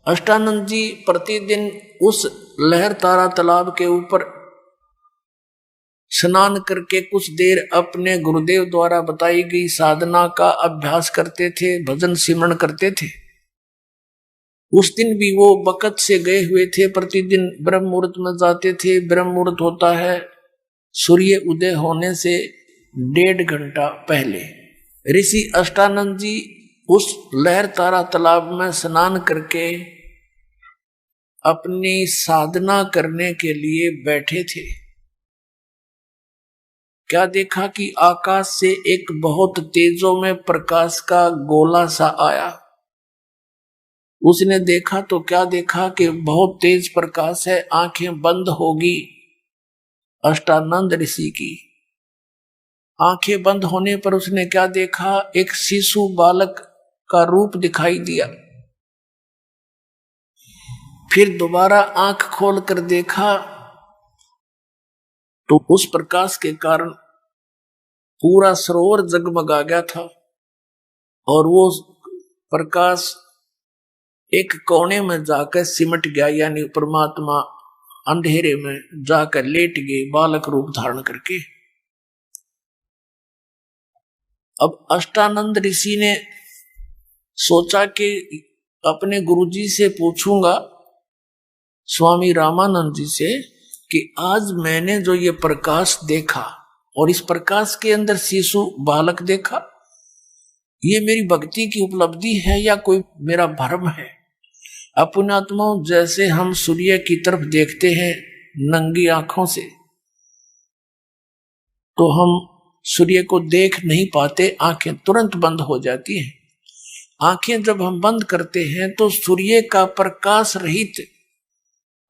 अष्टानंद जी प्रतिदिन उस लहर तारा तालाब के ऊपर स्नान करके कुछ देर अपने गुरुदेव द्वारा बताई गई साधना का अभ्यास करते थे, भजन सिमरन करते थे। उस दिन भी वो बकत से गए हुए थे, प्रतिदिन ब्रह्म मुहूर्त में जाते थे। ब्रह्म मुहूर्त होता है सूर्य उदय होने से 1.5 घंटा पहले। ऋषि अष्टानंद जी उस लहर तारा तालाब में स्नान करके अपनी साधना करने के लिए बैठे थे। क्या देखा कि आकाश से एक बहुत तेजों में प्रकाश का गोला सा आया। उसने देखा तो क्या देखा कि बहुत तेज प्रकाश है। आंखें बंद होगी अष्टानंद ऋषि की। आंखें बंद होने पर उसने क्या देखा, एक शिशु बालक का रूप दिखाई दिया। फिर दोबारा आंख खोल कर देखा तो उस प्रकाश के कारण पूरा सरोवर जगमगा गया था और वो प्रकाश एक कोने में जाकर सिमट गया, यानी परमात्मा अंधेरे में जाकर लेट गए बालक रूप धारण करके। अब अष्टानंद ऋषि ने सोचा कि अपने गुरुजी से पूछूंगा, स्वामी रामानंद जी से, कि आज मैंने जो ये प्रकाश देखा और इस प्रकाश के अंदर शिशु बालक देखा, ये मेरी भक्ति की उपलब्धि है या कोई मेरा भ्रम है। अपनात्माओं, जैसे हम सूर्य की तरफ देखते हैं नंगी आंखों से तो हम सूर्य को देख नहीं पाते, आंखें तुरंत बंद हो जाती हैं। आंखें जब हम बंद करते हैं तो सूर्य का प्रकाश रहित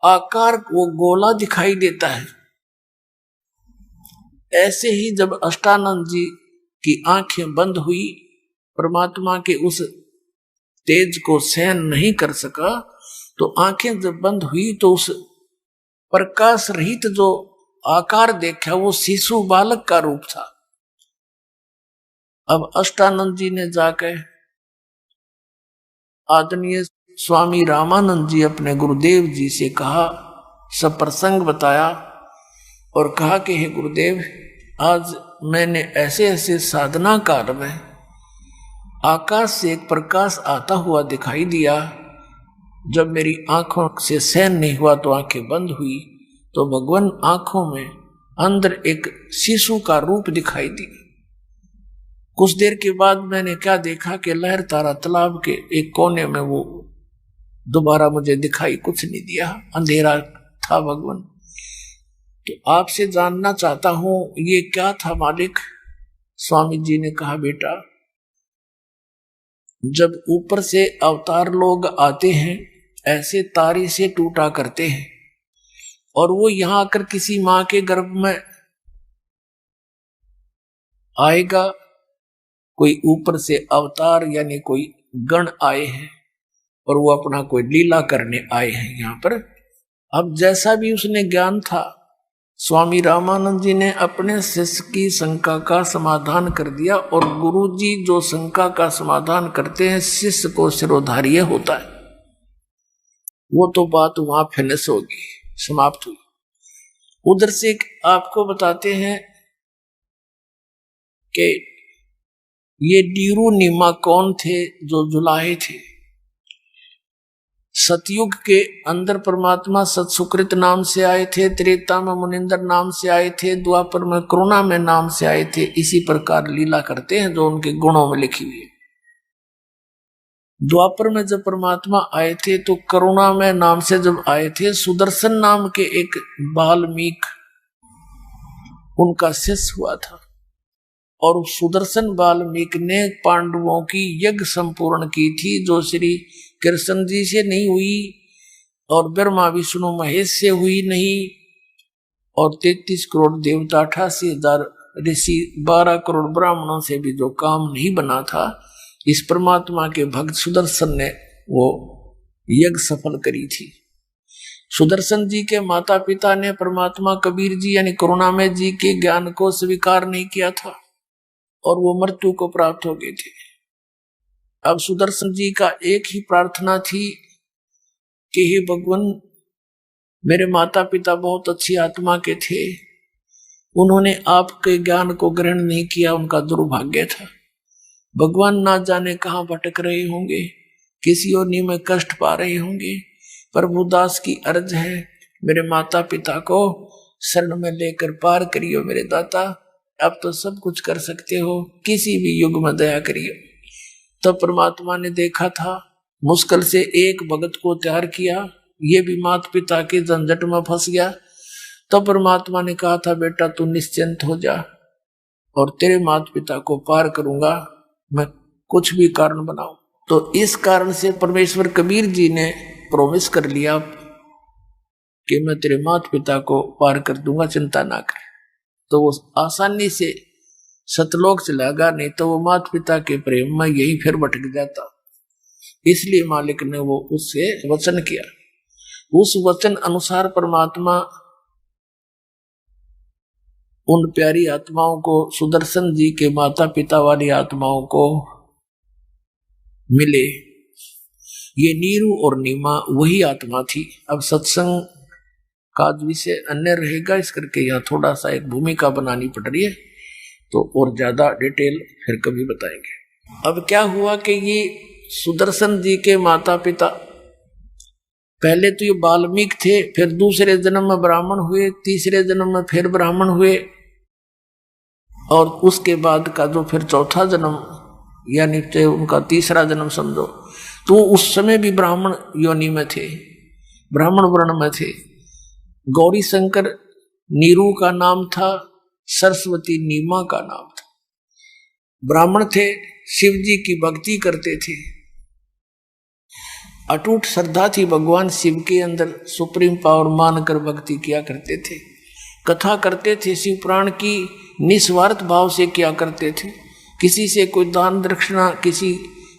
आकार वो गोला दिखाई देता है। ऐसे ही जब अष्टानंद जी की आंखें बंद हुई, परमात्मा के उस तेज को सहन नहीं कर सका, तो आंखें जब बंद हुई तो उस प्रकाश रहित जो आकार देखा वो शिशु बालक का रूप था। अब अष्टानंद जी ने जाकर आदरणीय स्वामी रामानंद जी अपने गुरुदेव जी से कहा, सब प्रसंग बताया और कहा कि हे गुरुदेव, आज मैंने ऐसे ऐसे साधना काल में आकाश से एक प्रकाश आता हुआ दिखाई दिया। जब मेरी आंखों से सहन नहीं हुआ तो आंखें बंद हुई तो भगवान आंखों में अंदर एक शिशु का रूप दिखाई दिया। कुछ देर के बाद मैंने क्या देखा कि लहर तारा तालाब के एक कोने में वो दोबारा मुझे दिखाई कुछ नहीं दिया, अंधेरा था भगवान। तो आपसे जानना चाहता हूं ये क्या था मालिक। स्वामी जी ने कहा, बेटा, जब ऊपर से अवतार लोग आते हैं ऐसे तारे से टूटा करते हैं और वो यहां आकर किसी मां के गर्भ में आएगा, कोई ऊपर से अवतार यानी कोई गण आए हैं और वो अपना कोई लीला करने आए हैं यहां पर। अब जैसा भी उसने ज्ञान था, स्वामी रामानंद जी ने अपने शिष्य की शंका का समाधान कर दिया और गुरु जी जो शंका का समाधान करते हैं शिष्य को शिरोधार्य होता है। वो तो बात वहां फिनिश होगी, समाप्त हुई। उधर से आपको बताते हैं कि ये डीरू निमा कौन थे जो जुलाहे थे। सतयुग के अंदर परमात्मा सतसुकृत नाम से आए थे, त्रेता में मुनिंदर नाम से आए थे, द्वापर में करुणा में नाम से आए थे। इसी प्रकार लीला करते हैं जो उनके गुणों में लिखी हुई है। द्वापर में जब परमात्मा आए थे तो करुणा में नाम से जब आए थे, सुदर्शन नाम के एक बाल्मीक उनका शिष्य हुआ था और सुदर्शन बाल्मीक ने पांडवों की यज्ञ संपूर्ण की थी, जो श्री कृष्ण जी से नहीं हुई और ब्रह्मा विष्णु महेश से हुई नहीं, और 33 करोड़ देवता 88,000 ऋषि 12 करोड़ ब्राह्मणों से भी जो काम नहीं बना था, इस परमात्मा के भक्त सुदर्शन ने वो यज्ञ सफल करी थी। सुदर्शन जी के माता पिता ने परमात्मा कबीर जी यानी करुणामय जी के ज्ञान को स्वीकार नहीं किया था और वो मृत्यु को प्राप्त हो गए थे। अब सुदर्शन जी का एक ही प्रार्थना थी कि हे भगवान, मेरे माता पिता बहुत अच्छी आत्मा के थे, उन्होंने आपके ज्ञान को ग्रहण नहीं किया, उनका दुर्भाग्य था। भगवान ना जाने कहाँ भटक रहे होंगे, किसी योनि में कष्ट पा रहे होंगे। प्रभु दास की अर्ज है, मेरे माता पिता को शरण में लेकर पार करियो मेरे दाता। अब तो सब कुछ कर सकते हो, किसी भी युग में दया करियो। तब परमात्मा ने देखा था, मुश्किल से एक भगत को तैयार किया, ये भी माता पिता के झंझट में फंस गया। तो परमात्मा ने कहा था, बेटा तू निश्चिंत हो जा और तेरे माता पिता को पार करूंगा, मैं कुछ भी कारण बनाऊं। तो इस कारण से परमेश्वर कबीर जी ने प्रॉमिस कर लिया कि मैं तेरे माता पिता को पार कर दूंगा, चिंता ना कर। तो वो आसानी से सतलोक चला गया, नहीं तो वो माता पिता के प्रेम में यही फिर भटक जाता। इसलिए मालिक ने वो उससे वचन किया। उस वचन अनुसार परमात्मा उन प्यारी आत्माओं को, सुदर्शन जी के माता पिता वाली आत्माओं को मिले। ये नीरू और नीमा वही आत्मा थी। अब सत्संग का विषय अन्य रहेगा, इस करके यहाँ थोड़ा सा एक भूमिका बनानी पड़ रही है, तो और ज्यादा डिटेल फिर कभी बताएंगे। अब क्या हुआ कि ये सुदर्शन जी के माता पिता पहले तो ये वाल्मीकि थे, फिर दूसरे जन्म में ब्राह्मण हुए, तीसरे जन्म में फिर ब्राह्मण हुए, और उसके बाद का जो फिर चौथा जन्म यानी उनका तीसरा जन्म समझो, तो उस समय भी ब्राह्मण योनि में थे, ब्राह्मण वर्ण में थे। गौरी शंकर नीरू का नाम था, सरस्वती नीमा का नाम था। ब्राह्मण थे, शिव जी की भक्ति करते थे, अटूट श्रद्धा थी भगवान शिव के अंदर, सुप्रीम पावर मानकर भक्ति किया करते थे, कथा करते थे शिव पुराण की, निस्वार्थ भाव से किया करते थे। किसी से कोई दान दक्षिणा किसी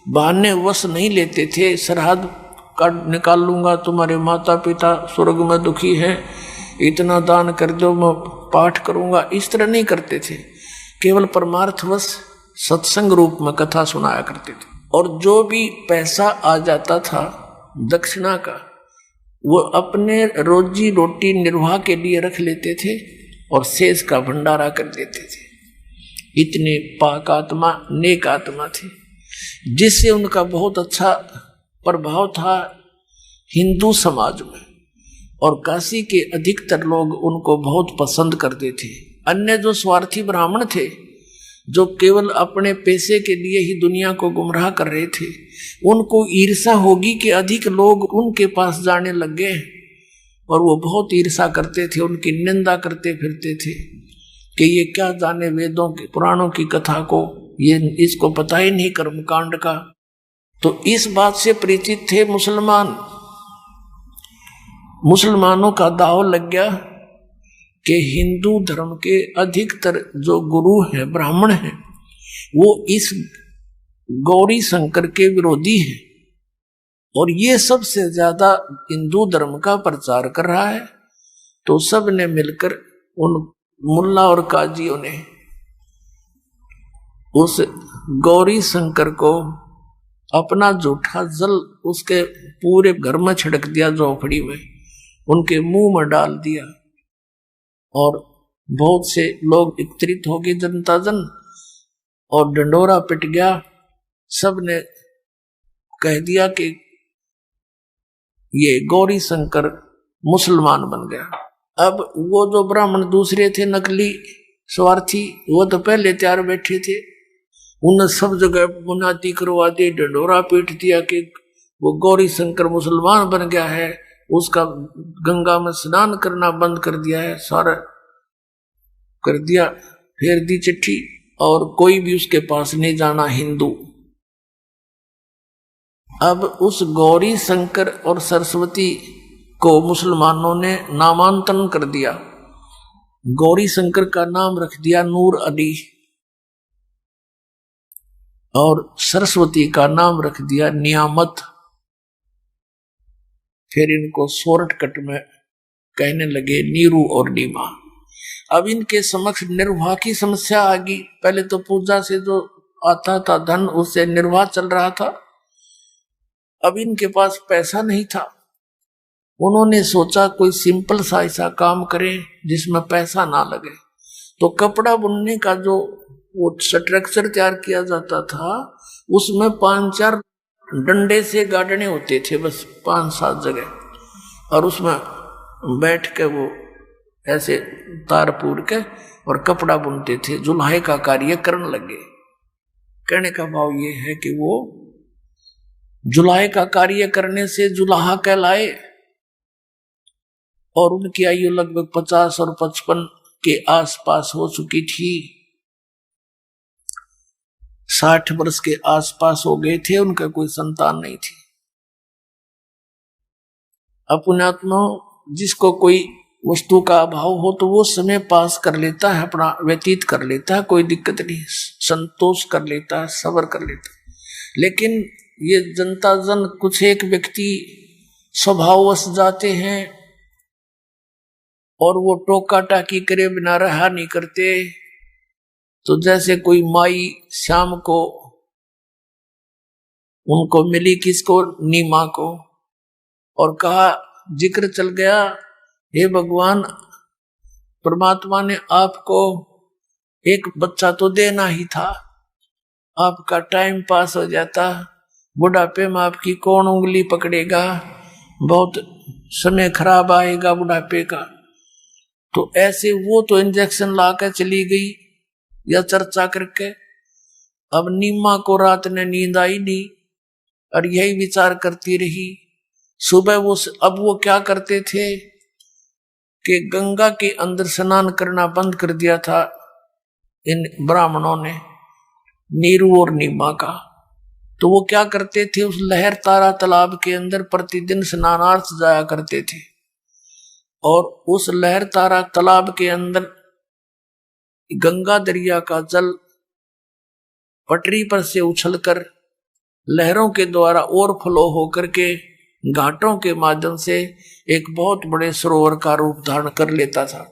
बहाने वश नहीं लेते थे, सरहद का निकाल लूंगा, तुम्हारे माता पिता स्वर्ग में दुखी है, इतना दान कर दो मैं पाठ करूंगा, इस तरह नहीं करते थे। केवल परमार्थवश सत्संग रूप में कथा सुनाया करते थे। और जो भी पैसा आ जाता था दक्षिणा का, वो अपने रोजी रोटी निर्वाह के लिए रख लेते थे और शेष का भंडारा कर देते थे। इतने पाक आत्मा, नेक आत्मा थे, जिससे उनका बहुत अच्छा प्रभाव था हिंदू समाज में, और काशी के अधिकतर लोग उनको बहुत पसंद करते थे। अन्य जो स्वार्थी ब्राह्मण थे, जो केवल अपने पैसे के लिए ही दुनिया को गुमराह कर रहे थे, उनको ईर्षा होगी कि अधिक लोग उनके पास जाने लग गए, और वो बहुत ईर्षा करते थे, उनकी निंदा करते फिरते थे कि ये क्या जाने वेदों के पुराणों की कथा को, ये इसको पता ही नहीं कर्मकांड का। तो इस बात से परिचित थे मुसलमान। मुसलमानों का दाव लग गया कि हिंदू धर्म के अधिकतर जो गुरु हैं, ब्राह्मण हैं, वो इस गौरी शंकर के विरोधी हैं, और ये सबसे ज्यादा हिंदू धर्म का प्रचार कर रहा है। तो सब ने मिलकर उन मुल्ला और काजियों ने उस गौरी शंकर को अपना जूठा जल उसके पूरे घर में छिड़क दिया, झोपड़ी में उनके मुंह में डाल दिया, और बहुत से लोग एकत्रित हो गए, जनता जन, और डंडोरा पिट गया। सब ने कह दिया कि ये गौरी शंकर मुसलमान बन गया। अब वो जो ब्राह्मण दूसरे थे, नकली स्वार्थी, वो तो पहले तैयार बैठे थे, उन्हें सब जगह मुनादी करवा दी, डंडोरा पीट दिया कि वो गौरी शंकर मुसलमान बन गया है, उसका गंगा में स्नान करना बंद कर दिया है, सारा कर दिया, फेर दी चिट्ठी, और कोई भी उसके पास नहीं जाना हिंदू। अब उस गौरी शंकर और सरस्वती को मुसलमानों ने नामांतरण कर दिया। गौरी शंकर का नाम रख दिया नूर अली, और सरस्वती का नाम रख दिया नियामत। फिर इनको शॉर्टकट में कहने लगे नीरू और नीमा। अब इनके समक्ष निर्वाह की समस्या आ गई। पहले तो पूजा से जो आता था धन, उससे निर्वाह चल रहा था। अब इनके पास पैसा नहीं था, उन्होंने सोचा कोई सिंपल सा ऐसा काम करें जिसमें पैसा ना लगे। तो कपड़ा बुनने का जो वो स्ट्रक्चर तैयार किया जाता था, उसमें 5-4 डंडे से गाड़ने होते थे, बस 5-7 जगह, और उसमें बैठ के वो ऐसे तार पूर के और कपड़ा बुनते थे। जुल्हे का कार्य करने लगे। कहने का भाव ये है कि वो जुल्हे का कार्य करने से जुल्हा कहलाए, और उनकी आयु लगभग 50 और 55 के आसपास हो चुकी थी। 60 वर्ष के आसपास हो गए थे, उनका कोई संतान नहीं थी। पुण्यात्मा, जिसको कोई वस्तु का अभाव हो तो वो समय पास कर लेता है, अपना व्यतीत कर लेता है, कोई दिक्कत नहीं, संतोष कर लेता है, सब्र कर लेता है। लेकिन ये जनता जन कुछ एक व्यक्ति स्वभाववश जाते हैं और वो टोका टाकी करे बिना रहा नहीं करते। तो जैसे कोई माई शाम को उनको मिली, किसको, नीमा को, और कहा, जिक्र चल गया, हे भगवान, परमात्मा ने आपको एक बच्चा तो देना ही था, आपका टाइम पास हो जाता, बुढ़ापे में आपकी कौन उंगली पकड़ेगा, बहुत समय खराब आएगा बुढ़ापे का। तो ऐसे वो तो इंजेक्शन लाकर चली गई या चर्चा करके। अब नीमा को रात ने नींद आई नहीं और यही विचार करती रही। सुबह अब वो क्या करते थे कि गंगा के अंदर स्नान करना बंद कर दिया था इन ब्राह्मणों ने, नीरू और नीमा का। तो वो क्या करते थे, उस लहर तारा तालाब के अंदर प्रतिदिन स्नानार्थ जाया करते थे, और उस लहर तारा तालाब के अंदर गंगा दरिया का जल पटरी पर से उछलकर लहरों के द्वारा ओवरफ्लो होकर के घाटों के माध्यम से एक बहुत बड़े सरोवर का रूप धारण कर लेता था,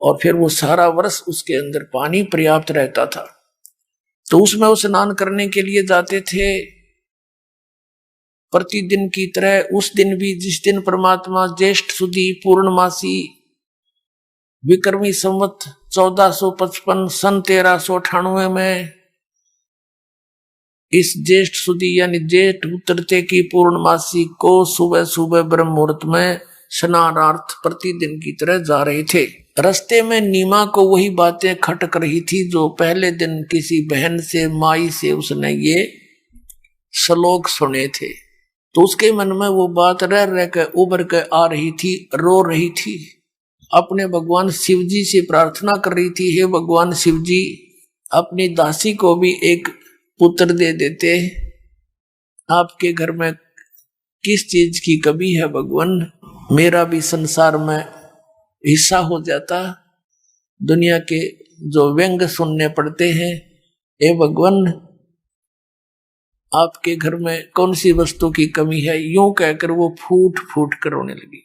और फिर वो सारा वर्ष उसके अंदर पानी पर्याप्त रहता था। तो उसमें वो स्नान करने के लिए जाते थे प्रतिदिन की तरह। उस दिन भी, जिस दिन परमात्मा ज्येष्ठ सुदी पूर्णमासी विक्रमी संवत 1455 सन 1398 में इस ज्येष्ठ सुदी यानी जेठ उतरते की पूर्णमासी को सुबह सुबह ब्रह्म मुहूर्त में स्नानार्थ प्रतिदिन की तरह जा रहे थे। रास्ते में नीमा को वही बातें खटक रही थी जो पहले दिन किसी बहन से, माई से उसने ये श्लोक सुने थे। तो उसके मन में वो बात रह रह कर उभर कर आ रही थी, रो रही थी, अपने भगवान शिव जी से प्रार्थना कर रही थी, हे भगवान शिव जी, अपनी दासी को भी एक पुत्र दे देते, आपके घर में किस चीज की कमी है भगवान, मेरा भी संसार में हिस्सा हो जाता। दुनिया के जो व्यंग सुनने पड़ते हैं, हे भगवान, आपके घर में कौन सी वस्तु की कमी है, यूं कहकर वो फूट फूट कर रोने लगी।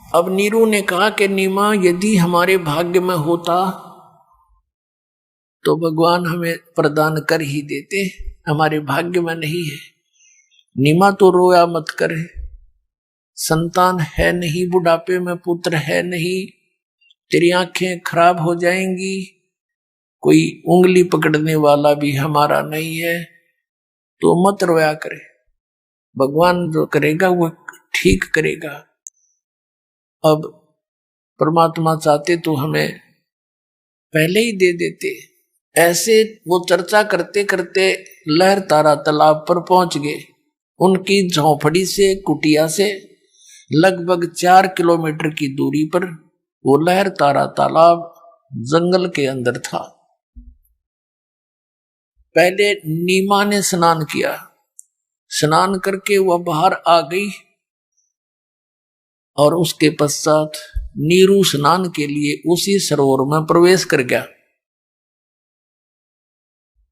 अब नीरू ने कहा कि नीमा, यदि हमारे भाग्य में होता तो भगवान हमें प्रदान कर ही देते, हमारे भाग्य में नहीं है। नीमा तो रोया मत कर, संतान है नहीं, बुढ़ापे में पुत्र है नहीं, तेरी आंखें खराब हो जाएंगी, कोई उंगली पकड़ने वाला भी हमारा नहीं है, तो मत रोया करे, भगवान जो करेगा वो ठीक करेगा। अब परमात्मा चाहते तो हमें पहले ही दे देते। ऐसे वो चर्चा करते करते लहर तारा तालाब पर पहुंच गए। उनकी झोंपड़ी से, कुटिया से लगभग 4 किलोमीटर की दूरी पर वो लहर तारा तालाब जंगल के अंदर था। पहले नीमा ने स्नान किया, स्नान करके वह बाहर आ गई, और उसके पश्चात नीरू स्नान के लिए उसी सरोवर में प्रवेश कर गया।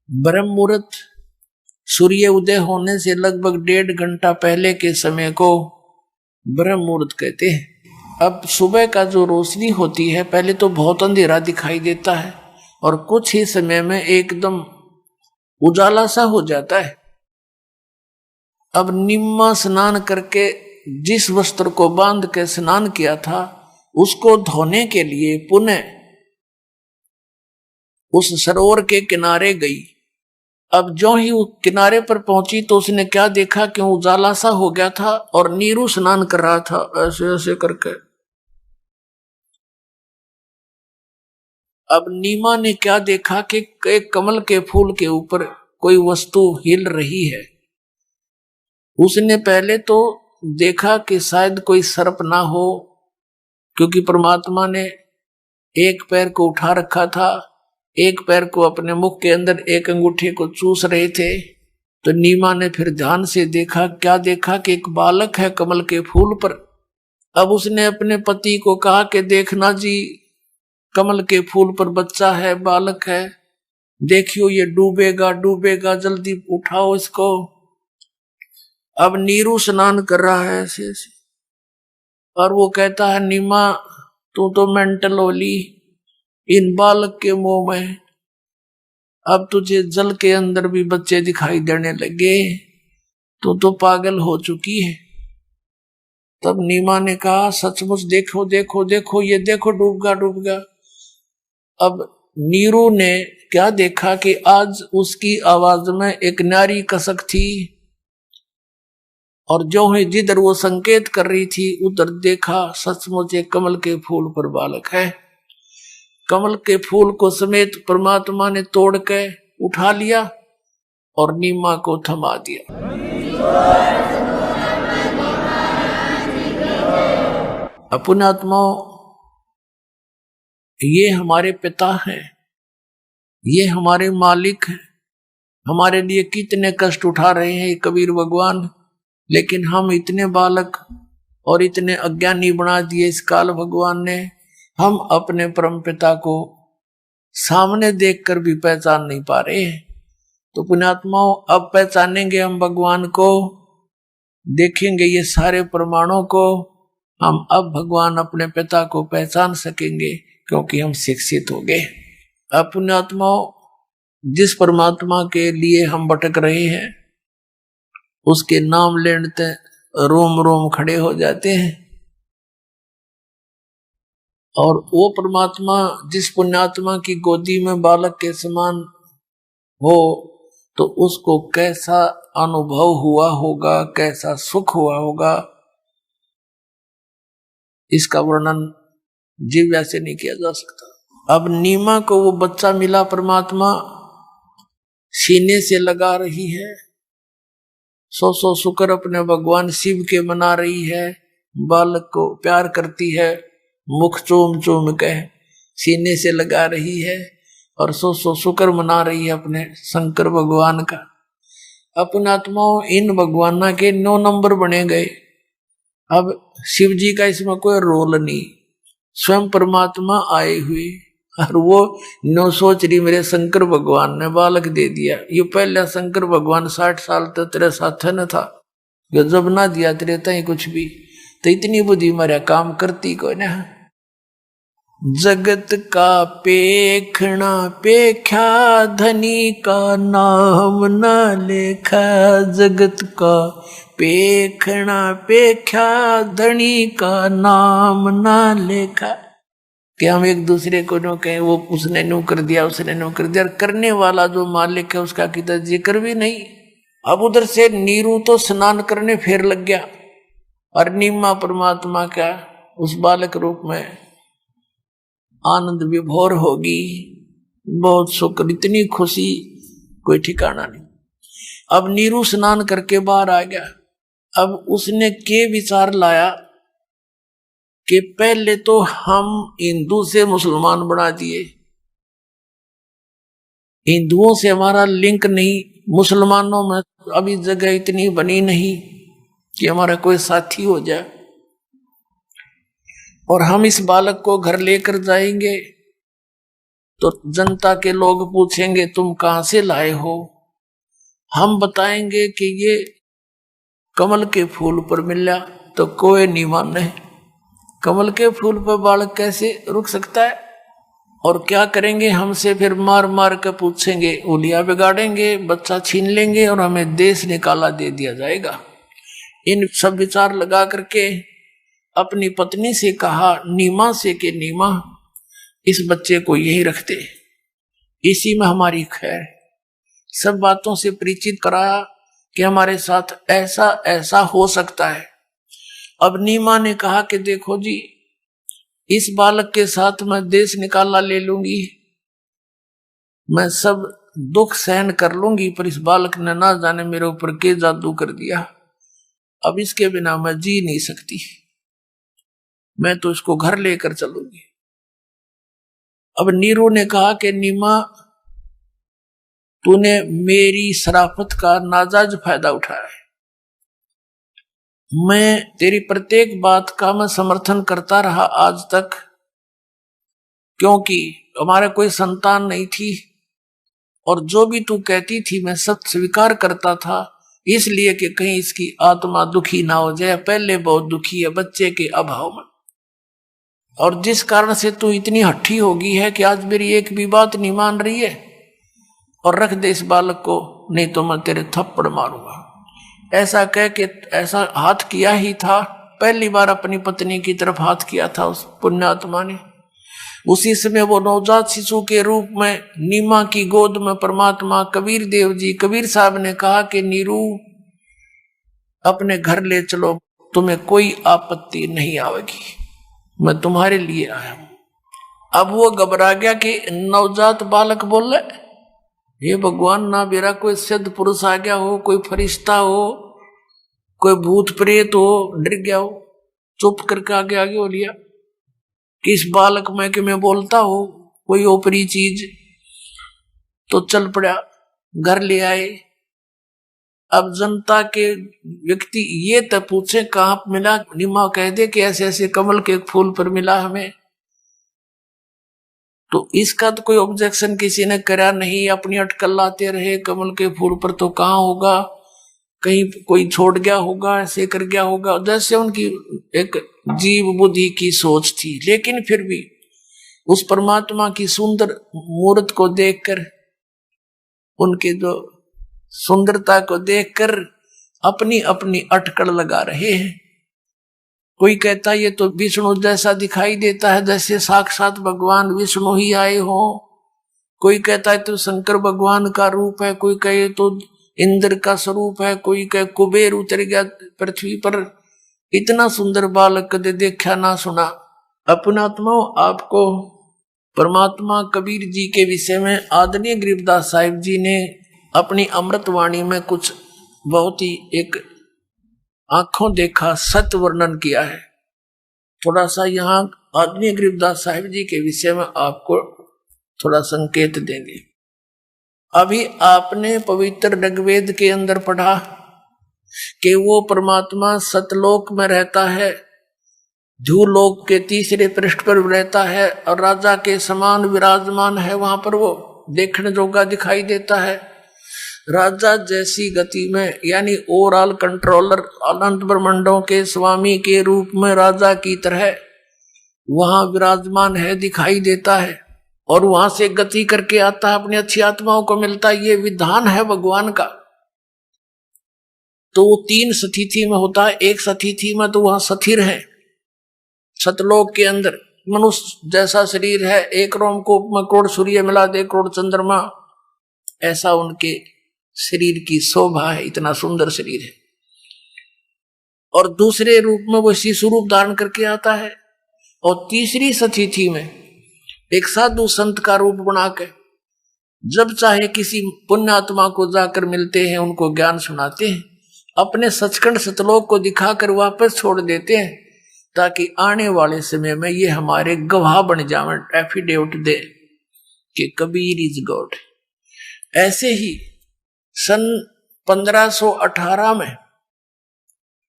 ब्रह्म मुहूर्त सूर्य उदय होने से लगभग 1.5 घंटा पहले के समय को ब्रह्म मुहूर्त कहते हैं। अब सुबह का जो रोशनी होती है, पहले तो बहुत अंधेरा दिखाई देता है और कुछ ही समय में एकदम उजाला सा हो जाता है। अब निम्मा स्नान करके जिस वस्त्र को बांध के स्नान किया था उसको धोने के लिए पुनः उस सरोवर के किनारे गई। अब जो ही उस किनारे पर पहुंची तो उसने क्या देखा कि उजाला सा हो गया था और नीरू स्नान कर रहा था ऐसे ऐसे करके। अब नीमा ने क्या देखा कि एक कमल के फूल के ऊपर कोई वस्तु हिल रही है। उसने पहले तो देखा कि शायद कोई सर्प ना हो, क्योंकि परमात्मा ने एक पैर को उठा रखा था, एक पैर को अपने मुख के अंदर एक अंगूठे को चूस रहे थे। तो नीमा ने फिर ध्यान से देखा, क्या देखा कि एक बालक है कमल के फूल पर। अब उसने अपने पति को कहा कि देखना जी, कमल के फूल पर बच्चा है, बालक है, देखियो ये डूबेगा डूबेगा, जल्दी उठाओ इसको। अब नीरू स्नान कर रहा है ऐसे ऐसे, और वो कहता है नीमा तू तो मेंटल होली, इन बालक के मुंह में अब तुझे जल के अंदर भी बच्चे दिखाई देने लगे, तो पागल हो चुकी है। तब नीमा ने कहा सचमुच देखो देखो देखो, ये देखो डूबगा डूबगा। अब नीरू ने क्या देखा कि आज उसकी आवाज में एक नारी कसक थी, और जो ही जिधर वो संकेत कर रही थी उधर देखा सचमुच एक कमल के फूल पर बालक है। कमल के फूल को समेत परमात्मा ने तोड़ के उठा लिया और नीमा को थमा दिया। पुण्यात्माओं, ये हमारे पिता हैं, ये हमारे मालिक हैं, हमारे लिए कितने कष्ट उठा रहे हैं कबीर भगवान। लेकिन हम इतने बालक और इतने अज्ञानी बना दिए इस काल भगवान ने, हम अपने परम पिता को सामने देखकर भी पहचान नहीं पा रहे हैं। तो पुण्यात्माओं, अब पहचानेंगे हम भगवान को, देखेंगे ये सारे प्रमाणों को, हम अब भगवान अपने पिता को पहचान सकेंगे, क्योंकि हम शिक्षित हो गए। अब पुण्यात्माओं, जिस परमात्मा के लिए हम भटक रहे हैं उसके नाम लेते रोम रोम खड़े हो जाते हैं। और वो परमात्मा जिस पुण्यात्मा की गोदी में बालक के समान हो, तो उसको कैसा अनुभव हुआ होगा, कैसा सुख हुआ होगा, इसका वर्णन जीव से नहीं किया जा सकता। अब नीमा को वो बच्चा मिला, परमात्मा सीने से लगा रही है, सौ शुक्र अपने भगवान शिव के मना रही है, बालक को प्यार करती है, मुख चूम चूम के सीने से लगा रही है, और सौ शुक्र मना रही है अपने शंकर भगवान का। अपने आत्माओं, इन भगवाना के 9 नंबर बने गए। अब शिव जी का इसमें कोई रोल नहीं, स्वयं परमात्मा आए हुए, और वो 9 सोच रही मेरे शंकर भगवान ने बालक दे दिया। ये पहला शंकर भगवान 60 साल तक तेरे साथ न था, जब ना दिया तेरे तई कुछ भी, तो इतनी बुद्धि मेरा काम करती को ना। जगत का पेखना पेख्या, धनी का नाम न लेखा। जगत का पेखना पेख्या, धनी का नाम न लेखा। कि हम एक दूसरे को नो कहें वो उसने नो कर दिया, उसने नो कर दिया, करने वाला जो मालिक है उसका कितना जिक्र भी नहीं। अब उधर से नीरू तो स्नान करने फिर लग गया, और नीमा परमात्मा का उस बालक रूप में आनंद विभोर होगी, बहुत शुक्र, इतनी खुशी कोई ठिकाना नहीं। अब नीरू स्नान करके बाहर आ गया। अब उसने के विचार लाया कि पहले तो हम हिंदू से मुसलमान बना दिए, हिंदुओं से हमारा लिंक नहीं, मुसलमानों में अभी जगह इतनी बनी नहीं कि हमारा कोई साथी हो जाए, और हम इस बालक को घर लेकर जाएंगे तो जनता के लोग पूछेंगे तुम कहां से लाए हो। हम बताएंगे कि ये कमल के फूल पर मिला, तो कोई नहीं माने। कमल के फूल पर बालक कैसे रुक सकता है? और क्या करेंगे, हमसे फिर मार मार कर पूछेंगे, उलिया बिगाड़ेंगे, बच्चा छीन लेंगे और हमें देश निकाला दे दिया जाएगा। इन सब विचार लगा करके अपनी पत्नी से कहा, नीमा से, कि नीमा इस बच्चे को यही रखते, इसी में हमारी खैर। सब बातों से परिचित कराया कि हमारे साथ ऐसा ऐसा हो सकता है। अब नीमा ने कहा कि देखो जी, इस बालक के साथ मैं देश निकाला ले लूंगी, मैं सब दुख सहन कर लूंगी, पर इस बालक ने ना जाने मेरे ऊपर के जादू कर दिया। अब इसके बिना मैं जी नहीं सकती, मैं तो इसको घर लेकर चलूंगी। अब नीरू ने कहा कि नीमा, तूने मेरी शराफत का नाजायज फायदा उठाया है। मैं तेरी प्रत्येक बात का मैं समर्थन करता रहा आज तक, क्योंकि हमारे कोई संतान नहीं थी, और जो भी तू कहती थी मैं सब स्वीकार करता था, इसलिए कि कहीं इसकी आत्मा दुखी ना हो जाए। पहले बहुत दुखी है बच्चे के अभाव में, और जिस कारण से तू इतनी हट्ठी होगी है कि आज मेरी एक भी बात नहीं मान रही है, और रख दे इस बालक को, नहीं तो मैं तेरे थप्पड़ मारूंगा। ऐसा कह के ऐसा हाथ किया ही था, पहली बार अपनी पत्नी की तरफ हाथ किया था उस पुण्यात्मा ने। उसी समय वो नवजात शिशु के रूप में नीमा की गोद में परमात्मा कबीर देव जी, कबीर साहब ने कहा कि नीरू अपने घर ले चलो, तुम्हें कोई आपत्ति नहीं आवेगी, मैं तुम्हारे लिए आया हूं। अब वो घबरा गया कि नवजात बालक बोल रहे, हे भगवान, ना मेरा कोई सिद्ध पुरुष आ गया हो, कोई फरिश्ता हो, कोई भूत प्रेत हो, डर गया हो। चुप करके आगे आगे हो लिया कि इस बालक में कि मैं बोलता हो कोई ऊपरी चीज, तो चल पड़ा, घर ले आए। अब जनता के व्यक्ति ये तो पूछे कहाँ मिला, नीमा कह दे कि ऐसे ऐसे कमल के फूल पर मिला हमें, तो इसका तो कोई ऑब्जेक्शन किसी ने करा नहीं, अपनी अटकल लाते रहे। कमल के फूल पर तो कहाँ होगा, कहीं कोई छोड़ गया होगा, ऐसे कर गया होगा, जैसे उनकी एक जीव बुद्धि की सोच थी। लेकिन फिर भी उस परमात्मा की सुंदर मूर्त को देखकर, उनके जो सुंदरता को देखकर अपनी अपनी अटकल लगा रहे हैं। कोई कहता ये तो विष्णु जैसा दिखाई देता है, जैसे साक्षात भगवान विष्णु ही आए हो। कोई कहता है तो शंकर भगवान का रूप है, कोई कहे तो इंद्र का स्वरूप है, कोई कहे कुबेर उतर गया पृथ्वी पर। इतना सुंदर बालक कदे देखा ना सुना। अपनात्मा आपको परमात्मा कबीर जी के विषय में आदरणीय गरीबदास साहिब जी ने अपनी अमृतवाणी में कुछ बहुत ही एक आंखों देखा सत्य वर्णन किया है। थोड़ा सा यहाँ आदरणीय गरीबदास साहिब जी के विषय में आपको थोड़ा संकेत देंगे। अभी आपने पवित्र ऋग्वेद के अंदर पढ़ा कि वो परमात्मा सतलोक में रहता है, झूलोक के तीसरे पृष्ठ पर रहता है, और राजा के समान विराजमान है। वहां पर वो देखने जोगा दिखाई देता है। राजा जैसी गति में, यानी ओवरऑल कंट्रोलर, अनंत ब्रह्मांडों के स्वामी के रूप में राजा की तरह वहां विराजमान है, दिखाई देता है, और वहां से गति करके आता है, अपनी अच्छी आत्माओं को मिलता है। ये विधान है भगवान का। तो वो 3 स्थिति में होता है। एक स्थिति में तो वहां स्थिर है, सतलोक के अंदर मनुष्य जैसा शरीर है, 1 रोमकूप में करोड़ सूर्य मिला दे, करोड़ चंद्रमा, ऐसा उनके शरीर की शोभा है, इतना सुंदर शरीर है। और दूसरे रूप में वो शिशु रूप धारण करके आता है, और तीसरी स्थिति में एक साधु संत का रूप बना के जब चाहे किसी पुण्यात्मा को जाकर मिलते हैं, उनको ज्ञान सुनाते हैं, अपने सचखंड सतलोक को दिखाकर वापस छोड़ देते हैं, ताकि आने वाले समय में ये हमारे गवाह बन जाए, एफिडेविट दे कि कबीर इज गॉड। ऐसे ही सन 1518 में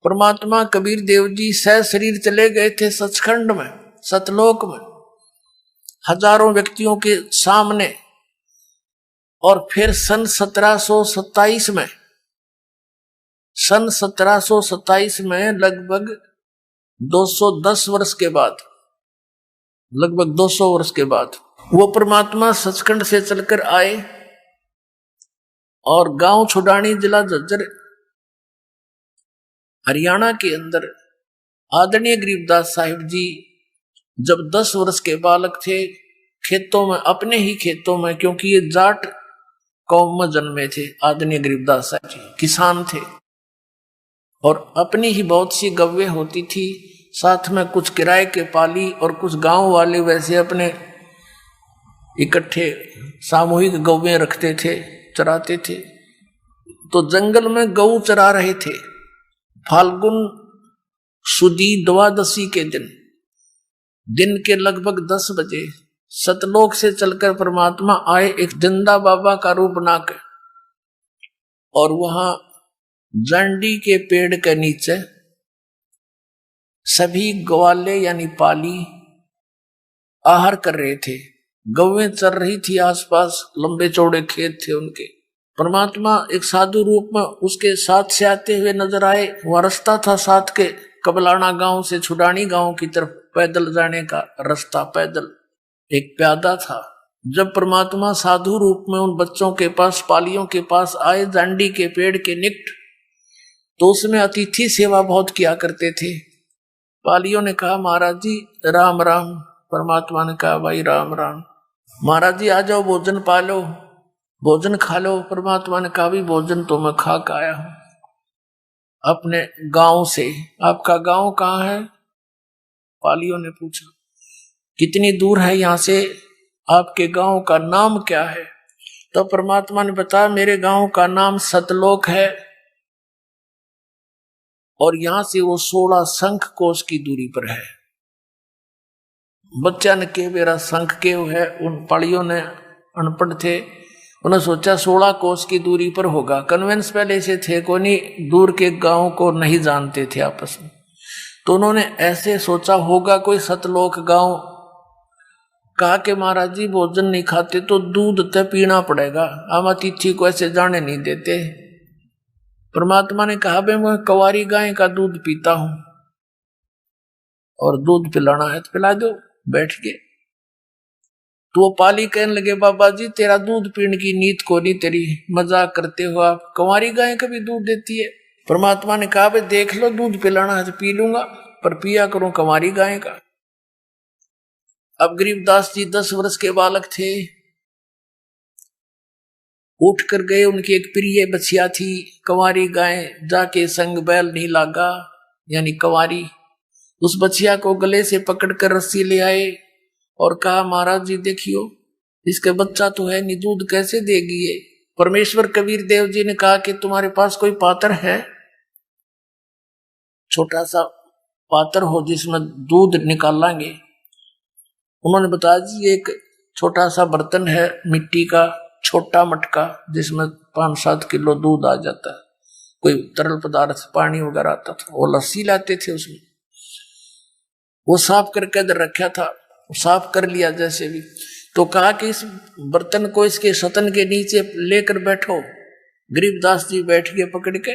परमात्मा कबीर देव जी सह शरीर चले गए थे सचखंड में, सतलोक में, हजारों व्यक्तियों के सामने। और फिर सन 1727 में, सन 1727 में लगभग 210 वर्ष के बाद, लगभग 200 वर्ष के बाद वो परमात्मा सचखंड से चलकर आए, और गांव छुडानी, जिला झज्जर हरियाणा के अंदर आदरणीय गरीबदास साहिब जी जब 10 वर्ष के बालक थे, खेतों में, अपने ही खेतों में, क्योंकि ये जाट कौम में जन्मे थे, आदरणीय गरीबदास साहिब जी किसान थे और अपनी ही बहुत सी गव्वें होती थी, साथ में कुछ किराए के पाली और कुछ गांव वाले वैसे अपने इकट्ठे सामूहिक गौवें रखते थे, चराते थे। तो जंगल में गऊ चरा रहे थे। फाल्गुन सुदी द्वादशी के दिन के लगभग 10 बजे सतलोक से चलकर परमात्मा आए, एक जिंदा बाबा का रूप बनाकर, और वहां जंडी के पेड़ के नीचे सभी ग्वाले यानी पाली आहार कर रहे थे। गौवें चल रही थी, आसपास लंबे चौड़े खेत थे उनके। परमात्मा एक साधु रूप में उसके साथ से आते हुए नजर आए। वह रास्ता था साथ के कबलाना गांव से छुडानी गांव की तरफ पैदल जाने का रास्ता, पैदल एक प्यादा था। जब परमात्मा साधु रूप में उन बच्चों के पास, पालियों के पास आए जांडी के पेड़ के निकट, तो उसमें अतिथि सेवा बहुत किया करते थे। पालियों ने कहा महाराज जी राम राम। परमात्मा ने कहा भाई राम राम। महाराज जी आ जाओ, भोजन पा लो, भोजन खा लो। परमात्मा ने कहा भी भोजन तो मैं खा के आया हूं अपने गांव से। आपका गांव कहाँ है? पालियों ने पूछा। कितनी दूर है यहां से? आपके गांव का नाम क्या है? तो परमात्मा ने बताया मेरे गांव का नाम सतलोक है और यहां से वो 16 शंख कोश की दूरी पर है। बच्चा ने के मेरा शंख के है। उन पालियों ने, अनपढ़ थे, उन्होंने सोचा 16 कोस की दूरी पर होगा। कन्वेंस पहले से थे, कोई नहीं, दूर के गांव को नहीं जानते थे आपस में, तो उन्होंने ऐसे सोचा होगा कोई सतलोक गांव। कहा कि महाराज जी भोजन नहीं खाते तो दूध तो पीना पड़ेगा, हम अतिथि को ऐसे जाने नहीं देते। परमात्मा ने कहा भाई मैं कवारी गाय का दूध पीता हूं और दूध पिलाना है तो पिला दो, बैठ गए। तो वो पाली कहने लगे बाबा जी तेरा दूध पीने की नीत को नहीं, तेरी मजाक करते हो आप, कंवारी गाय का भी दूध देती है। परमात्मा ने कहा भाई देख लो दूध पिलाना है तो पी लूंगा, पर पिया करूं कंवारी गाय का। अब गरीबदास जी 10 वर्ष के बालक थे, उठ कर गए। उनकी एक प्रिय बछिया थी कंवारी गाय, जाके संग बैल नहीं लागा यानी कंवारी। उस बछिया को गले से पकड़कर रस्सी ले आए और कहा महाराज जी देखियो इसके बच्चा तो है नहीं, दूध कैसे देगी ये? परमेश्वर कबीर देव जी ने कहा कि तुम्हारे पास कोई पात्र है, छोटा सा पात्र हो जिसमें दूध निकालेंगे। उन्होंने बताया जी एक छोटा सा बर्तन है मिट्टी का, छोटा मटका, जिसमें 5-7 किलो दूध आ जाता है। कोई तरल पदार्थ पानी वगैरह आता था, वो लस्सी लाते थे उसमें। वो साफ करके इधर रखा था, साफ कर लिया जैसे भी। तो कहा कि इस बर्तन को इसके सतन के नीचे लेकर बैठो। गरीबदास जी बैठ गए पकड़ के।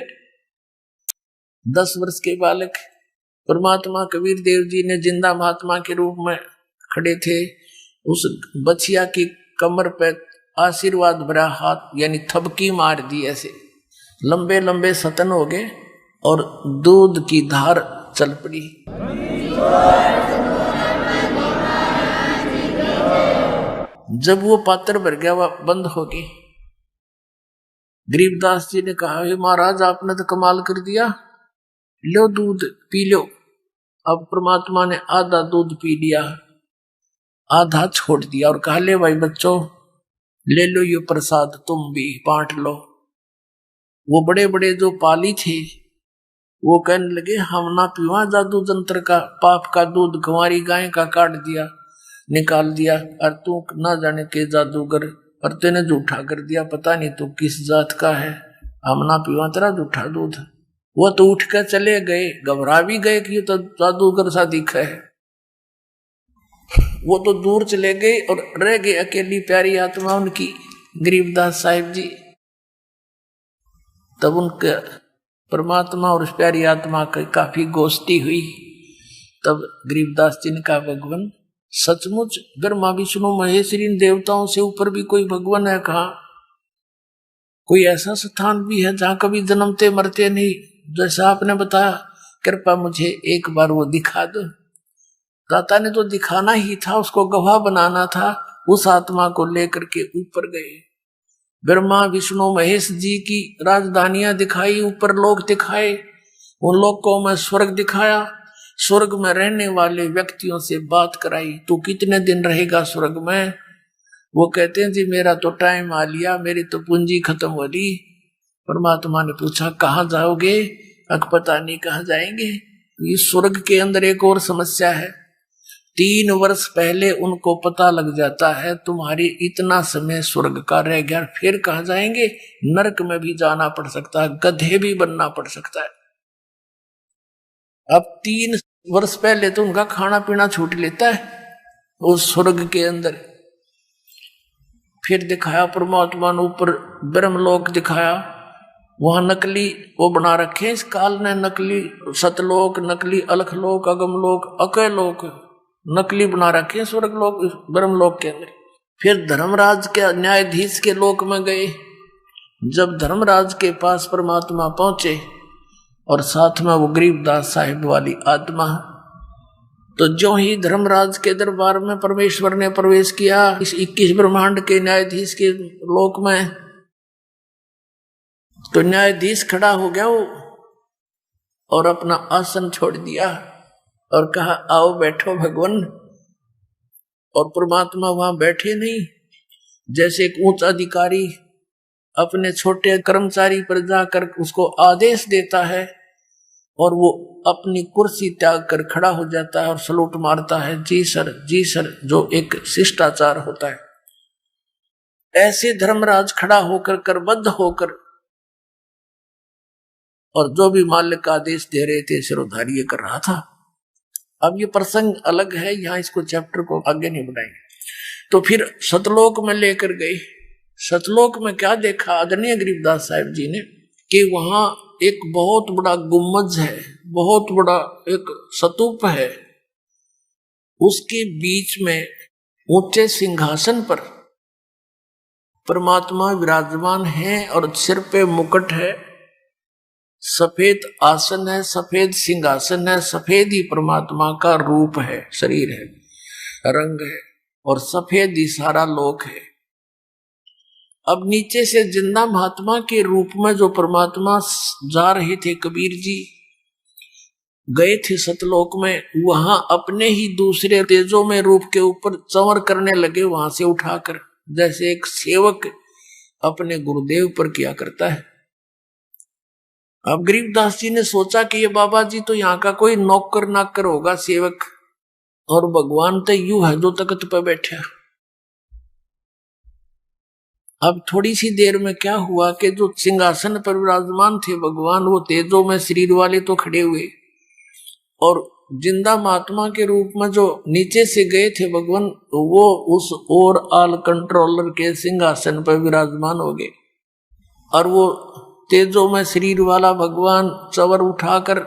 10 वर्ष के बालक परमात्मा कबीर देव जी ने जिंदा महात्मा के रूप में खड़े थे। उस बछिया की कमर पे आशीर्वाद भरा हाथ यानी थपकी मार दी, ऐसे लंबे लंबे सतन हो गए और दूध की धार चल पड़ी। जब वो पात्र भर गया वह बंद हो गई। गरीबदास जी ने कहा महाराज आपने तो कमाल कर दिया, लो दूध पी लो। अब परमात्मा ने आधा दूध पी लिया, आधा छोड़ दिया और कहा ले भाई बच्चों ले लो ये प्रसाद, तुम भी बांट लो। वो बड़े बड़े जो पाली थे वो कहने लगे हम ना पीवा जादू जंत्र का, पाप का दूध कंवारी गाय का काट दिया निकाल दिया, और तू ना जाने के जादूगर, और तेने जूठा कर दिया, पता नहीं तू किस जात का है, हम ना पीवा तेरा जूठा दूध। वो तो उठ कर चले गए, घबरा भी गए कि ये तो जादूगर सा दिखा है। वो तो दूर चले गए और रह गए अकेली प्यारी आत्मा उनकी गरीबदास साहिब जी। तब उनके परमात्मा और उस प्यारी आत्मा की काफी गोष्ठी हुई। तब गरीबदास जी ने कहा भगवान सचमुच ब्रह्मा विष्णु महेश इन देवताओं से ऊपर भी कोई भगवान है? कहा कोई ऐसा स्थान भी है जहां कभी जन्मते मरते नहीं, जैसा आपने बताया, कृपा मुझे एक बार वो दिखा दो। दाता ने तो दिखाना ही था, उसको गवाह बनाना था। उस आत्मा को लेकर के ऊपर गए। ब्रह्मा विष्णु महेश जी की राजधानियां दिखाई, ऊपर लोक दिखाए, उन लोकों में स्वर्ग दिखाया। स्वर्ग में रहने वाले व्यक्तियों से बात कराई, तू कितने दिन रहेगा स्वर्ग में? वो कहते हैं जी मेरा तो टाइम आ लिया, मेरी तो पूंजी खत्म हो ली। परमात्मा ने पूछा कहाँ जाओगे? पता नहीं कहाँ जाएंगे। ये स्वर्ग के अंदर एक और समस्या है, 3 वर्ष पहले उनको पता लग जाता है तुम्हारी इतना समय स्वर्ग का रह गया, फिर कहाँ जाएंगे? नरक में भी जाना पड़ सकता है, गधे भी बनना पड़ सकता है। अब 3 वर्ष पहले तो उनका खाना पीना छूट लेता है उस स्वर्ग के अंदर। फिर दिखाया परमात्मा ने ऊपर ब्रह्मलोक दिखाया, वहां नकली वो बना रखे इस काल ने, नकली सतलोक, नकली अलखलोक, अगमलोक, अकलोक नकली बना रखे स्वर्गलोक ब्रह्मलोक के अंदर। फिर धर्मराज के न्यायाधीश के लोक में गए। जब धर्मराज के पास परमात्मा पहुंचे और साथ में वो गरीबदास साहिब वाली आत्मा, तो जो ही धर्मराज के दरबार में परमेश्वर ने प्रवेश किया इस 21 ब्रह्मांड के न्यायाधीश के लोक में, तो न्यायाधीश खड़ा हो गया वो और अपना आसन छोड़ दिया और कहा आओ बैठो भगवान। और परमात्मा वहां बैठे नहीं, जैसे एक उच्च अधिकारी अपने छोटे कर्मचारी पर जाकर उसको आदेश देता है और वो अपनी कुर्सी त्याग कर खड़ा हो जाता है और सलूट मारता है, जी सर, जो एक शिष्टाचार होता है। ऐसे धर्मराज खड़ा होकर करबद्ध होकर और जो भी मालिक का आदेश दे रहे थे सिरोधार्य कर रहा था। अब ये प्रसंग अलग है, यहां इसको चैप्टर को आगे नहीं बढ़ाएंगे। तो फिर सतलोक में लेकर गए। सतलोक में क्या देखा आदरणीय गरीबदास साहिब जी ने कि वहां एक बहुत बड़ा गुम्बज है, बहुत बड़ा एक स्तूप है, उसके बीच में ऊंचे सिंहासन पर परमात्मा विराजमान है और सिर पे मुकुट है, सफेद आसन है, सफेद सिंहासन है, सफेद ही परमात्मा का रूप है, शरीर है, रंग है और सफेद ही सारा लोक है। अब नीचे से जिंदा महात्मा के रूप में जो परमात्मा जा रहे थे, कबीर जी गए थे सतलोक में, वहां अपने ही दूसरे तेजों में रूप के ऊपर चंवर करने लगे, वहां से उठाकर, जैसे एक सेवक अपने गुरुदेव पर किया करता है। अब गरीबदास जी ने सोचा कि ये बाबा जी तो यहाँ का कोई नौकर नाकर होगा, सेवक, और भगवान तो यूं है जो तख्त पर बैठा। अब थोड़ी सी देर में क्या हुआ कि जो सिंहासन पर विराजमान थे भगवान, वो तेजों में शरीर वाले तो खड़े हुए और जिंदा महात्मा के रूप में जो नीचे से गए थे भगवान, वो उस और ऑल कंट्रोलर के सिंहासन पर विराजमान हो गए। और वो तेजों में शरीर वाला भगवान चंवर उठाकर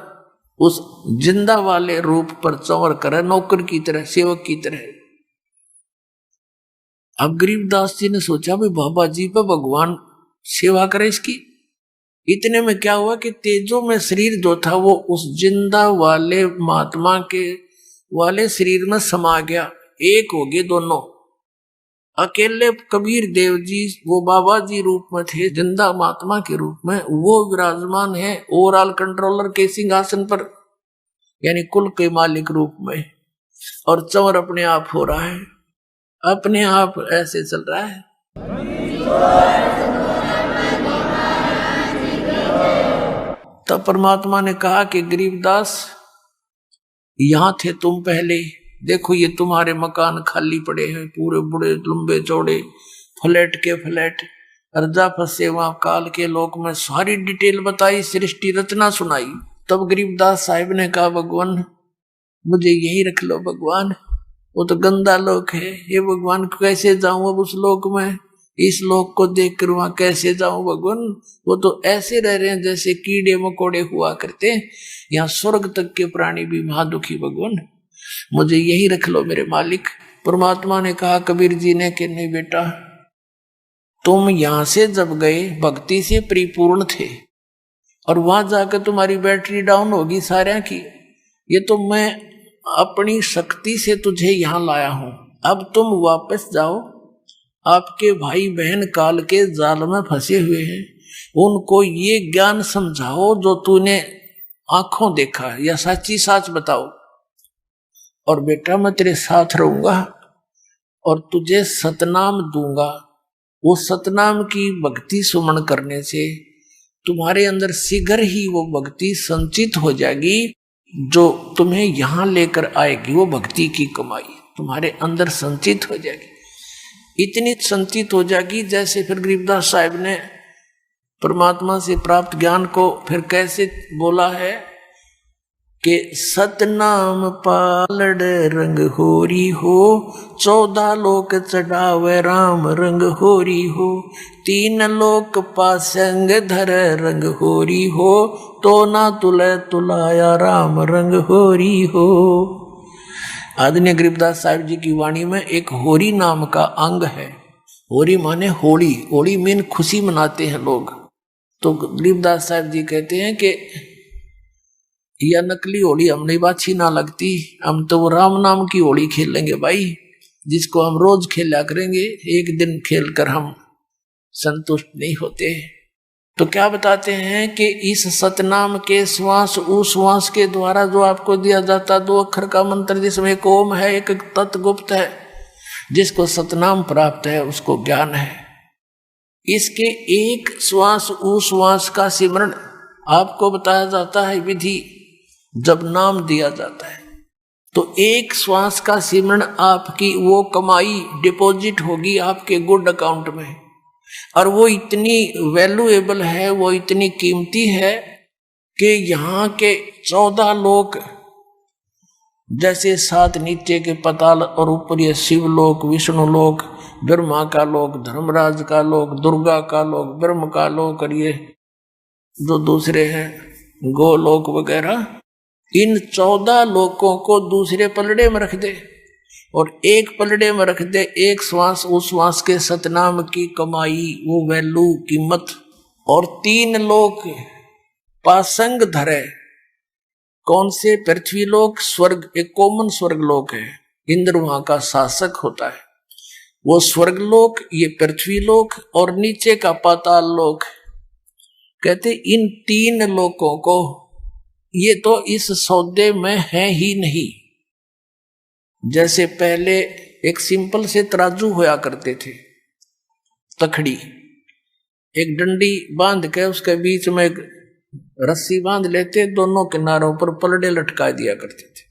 उस जिंदा वाले रूप पर चंवर करे, नौकर की तरह, सेवक की तरह। अब गरीबदास जी ने सोचा भाई बाबा जी पे भगवान सेवा करे इसकी। इतने में क्या हुआ कि तेजों में शरीर जो था वो उस जिंदा वाले महात्मा के वाले शरीर में समा गया, एक हो गए दोनों। अकेले कबीर देव जी वो बाबा जी रूप में थे, जिंदा महात्मा के रूप में वो विराजमान है ओवरऑल कंट्रोलर के सिंहासन पर, यानी कुल के मालिक रूप में, और चंवर अपने आप हो रहा है, अपने आप ऐसे चल रहा है। तब परमात्मा ने कहा कि गरीबदास यहां थे तुम पहले, देखो ये तुम्हारे मकान खाली पड़े हैं, पूरे बड़े लंबे चौड़े फ्लैट के फ्लैट, अर्जा फंसे वहां काल के लोक में। सारी डिटेल बताई, सृष्टि रचना सुनाई। तब गरीबदास साहिब ने कहा भगवान मुझे यही रख लो भगवान, वो तो गंदा लोक है, ये भगवान कैसे जाऊं अब उस लोक में, इस लोक को देख कर वहां कैसे जाऊं भगवान, वो तो ऐसे रह रहे हैं जैसे कीड़े मकोड़े हुआ करते, यहाँ स्वर्ग तक के प्राणी भी महादुखी भगवान, मुझे यही रख लो मेरे मालिक। परमात्मा ने कहा कबीर जी ने कि नहीं बेटा, तुम यहां से जब गए भक्ति से परिपूर्ण थे, और वहां जाकर तुम्हारी बैटरी डाउन होगी सारे की। ये तो मैं अपनी शक्ति से तुझे यहां लाया हूं, अब तुम वापस जाओ। आपके भाई बहन काल के जाल में फंसे हुए हैं, उनको ये ज्ञान समझाओ जो तूने आंखों देखा, या सच्ची साच बताओ। और बेटा मैं तेरे साथ रहूंगा और तुझे सतनाम दूंगा। वो सतनाम की भक्ति सुमन करने से तुम्हारे अंदर शीघ्र ही वो भक्ति संचित हो जाएगी, जो तुम्हें यहां लेकर आएगी। वो भक्ति की कमाई तुम्हारे अंदर संचित हो जाएगी, इतनी संचित हो जाएगी जैसे फिर गरीबदास साहिब ने परमात्मा से प्राप्त ज्ञान को फिर कैसे बोला है कि सतनाम पालड़ रंग होरी हो, 14 लोक चढ़ावे राम रंग होरी हो, 3 लोक पासंग धर रंग होरी हो, तो ना तुले तुलाया राम रंग होरी हो। आदरणीय गरीबदास साहिब जी की वाणी में एक होरी नाम का अंग है। होरी माने होली, होली मीन खुशी मनाते हैं लोग। तो गरीबदास साहिब जी कहते हैं कि यह नकली होली हमने बाछी ना लगती, हम तो वो राम नाम की होली खेलेंगे भाई, जिसको हम रोज खेला करेंगे, एक दिन खेलकर हम संतुष्ट नहीं होते। तो क्या बताते हैं कि इस सतनाम के श्वास उस श्वास के द्वारा जो आपको दिया जाता 2 अक्षर का मंत्र, जिसमें एक ओम है, एक तत् गुप्त है, जिसको सतनाम प्राप्त है उसको ज्ञान है। इसके एक श्वास उस श्वास का सिमरण आपको बताया जाता है विधि, जब नाम दिया जाता है तो एक श्वास का सिमरण आपकी वो कमाई डिपॉजिट होगी आपके गुड अकाउंट में, और वो इतनी वैल्यूएबल है, वो इतनी कीमती है कि यहाँ के 14 लोक, जैसे 7 नीचे के पाताल और ऊपर ये शिवलोक, विष्णु लोक, ब्रह्मा का लोक, धर्मराज का लोक, दुर्गा का लोक, ब्रह्म का लोक, और ये जो दूसरे हैं गोलोक वगैरह, इन 14 लोकों को दूसरे पलड़े में रख दे और एक पलड़े में रख दे एक श्वास उस श्वास के सतनाम की कमाई, वो वैल्यू कीमत। और 3 लोक पासंग धरे, कौन से? पृथ्वी लोक, स्वर्ग, एक कॉमन स्वर्ग लोक है, इंद्र वहां का शासक होता है, वो स्वर्ग लोक, ये पृथ्वी लोक, और नीचे का पाताल लोक। कहते इन 3 लोकों को ये तो इस सौदे में है ही नहीं। जैसे पहले एक सिंपल से तराजू होया करते थे, तखड़ी, एक डंडी बांध के उसके बीच में एक रस्सी बांध लेते, दोनों किनारों पर पलड़े लटका दिया करते थे।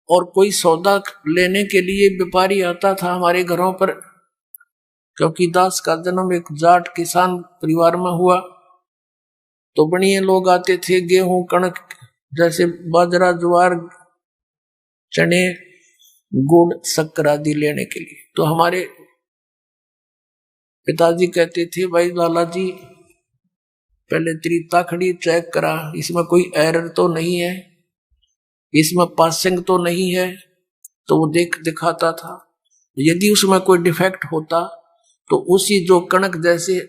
और कोई सौदा लेने के लिए व्यापारी आता था हमारे घरों पर, क्योंकि दास का जन्म एक जाट किसान परिवार में हुआ, तो बढ़िया लोग आते थे, गेहूं कणक जैसे बाजरा ज्वार चने गुड़ शक्कर आदि लेने के लिए। तो हमारे पिताजी कहते थे, भाई लाला जी पहले तेरी ताखड़ी चेक करा, इसमें कोई एरर तो नहीं है, इसमें पासिंग तो नहीं है। तो वो दिखाता था, यदि उसमें कोई डिफेक्ट होता तो उसी जो कणक जैसे